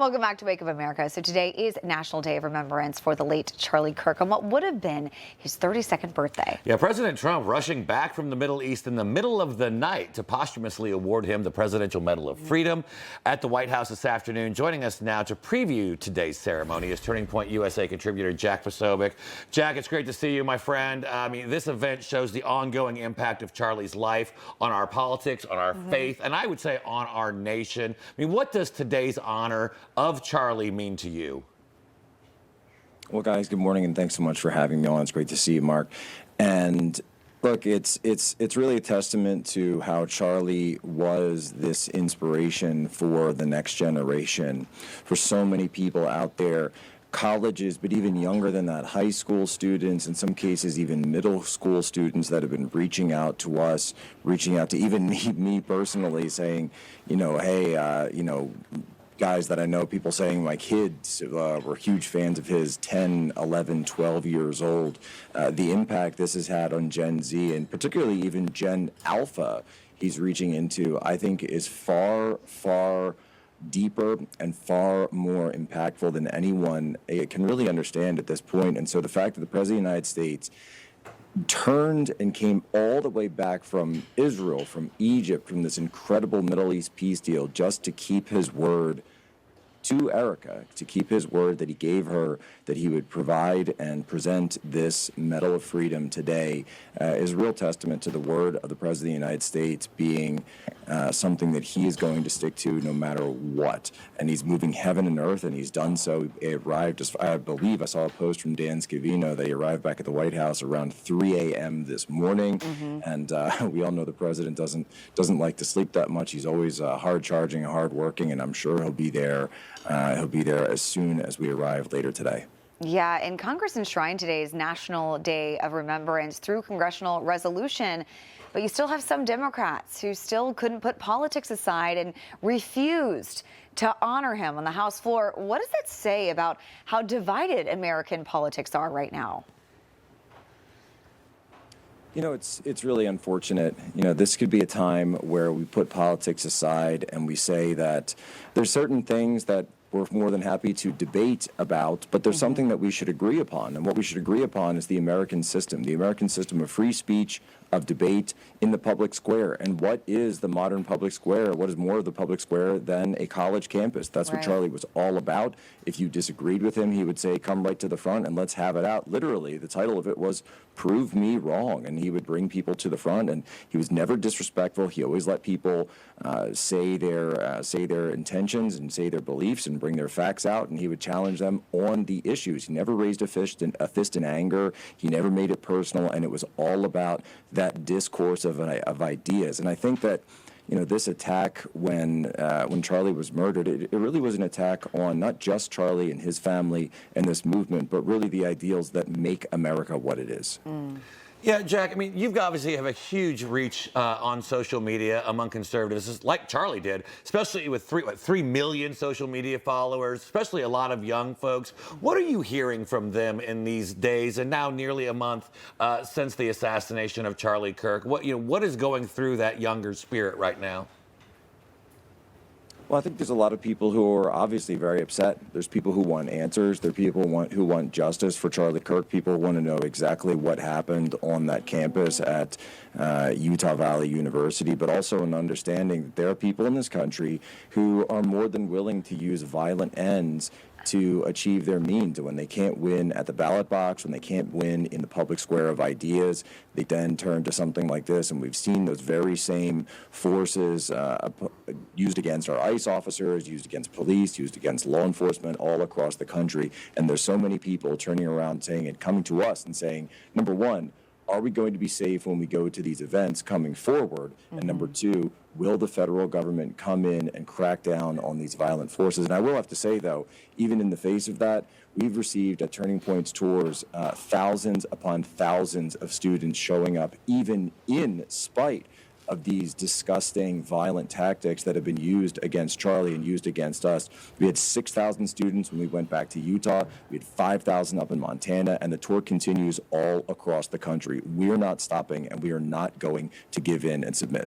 Welcome back to Wake Up America. So today is National Day of Remembrance for the late Charlie Kirk on what would have been his 32nd birthday. Yeah, President Trump rushing back from the Middle East in the middle of the night to posthumously award him the Presidential Medal of Freedom at the White House this afternoon. Joining us now to preview today's ceremony is Turning Point USA contributor Jack Posobiec. Jack, it's great to see you, my friend. I mean, this event shows the ongoing impact of Charlie's life on our politics, on our faith, and I would say on our nation. I mean, what does today's honor of Charlie mean to you? Well, guys, good morning, and thanks so much for having me on. It's great to see you, Mark. And look, it's really a testament to how Charlie was this inspiration for the next generation, for so many people out there, colleges, but even younger than that, high school students, in some cases even middle school students that have been reaching out to us, reaching out to even me personally, saying, hey, guys that I know, people saying my kids were huge fans of his, 10, 11, 12 years old. The impact this has had on Gen Z, and particularly even Gen Alpha he's reaching into, I think is far, far deeper and far more impactful than anyone can really understand at this point. And so the fact that the President of the United States turned and came all the way back from Israel, from Egypt, from this incredible Middle East peace deal, just to keep his word to Erica, to keep his word that he gave her, that he would provide and present this Medal of Freedom today, is a real testament to the word of the President of the United States being something that he is going to stick to no matter what. And he's moving heaven and earth, and he's done so. He arrived, I believe I saw a post from Dan Scavino that he arrived back at the White House around 3 a.m. this morning. And we all know the president doesn't like to sleep that much. He's always hard charging and hard working, and I'm sure he'll be there. He'll be there as soon as we arrive later today. Yeah, and Congress enshrined today's National Day of Remembrance through congressional resolution, but you still have some Democrats who still couldn't put politics aside and refused to honor him on the House floor. What does that say about how divided American politics are right now? It's really unfortunate. This could be a time where we put politics aside and we say that there's certain things that we're more than happy to debate about, but there's something that we should agree upon. And what we should agree upon is the American system of free speech, of debate in the public square. And what is the modern public square? What is more of the public square than a college campus? That's what Charlie was all about. If you disagreed with him, he would say, come right to the front and let's have it out. Literally, the title of it was Prove Me Wrong. And he would bring people to the front, and he was never disrespectful. He always let people say their intentions and say their beliefs and bring their facts out, and he would challenge them on the issues. He never raised a fist in anger. He never made it personal, and it was all about that discourse of ideas. And I think that this attack when Charlie was murdered, it really was an attack on not just Charlie and his family and this movement, but really the ideals that make America what it is. Yeah, Jack, I mean, you've obviously have a huge reach on social media among conservatives, like Charlie did, especially with 3 million social media followers, especially a lot of young folks. What are you hearing from them in these days, and now nearly a month since the assassination of Charlie Kirk? What is going through that younger spirit right now? Well, I think there's a lot of people who are obviously very upset. There's people who want answers. There are people who want justice for Charlie Kirk. People want to know exactly what happened on that campus at Utah Valley University, but also an understanding that there are people in this country who are more than willing to use violent ends to achieve their means. And when they can't win at the ballot box, when they can't win in the public square of ideas, they then turn to something like this. And we've seen those very same forces used against our ICE officers, used against police, used against law enforcement all across the country. And there's so many people turning around saying it, coming to us and saying, number one, are we going to be safe when we go to these events coming forward? And number two, will the federal government come in and crack down on these violent forces? And I will have to say, though, even in the face of that, we've received at Turning Point's tours thousands upon thousands of students showing up, even in spite of these disgusting, violent tactics that have been used against Charlie and used against us. We had 6,000 students when we went back to Utah. We had 5,000 up in Montana, and the tour continues all across the country. We're not stopping, and we are not going to give in and submit.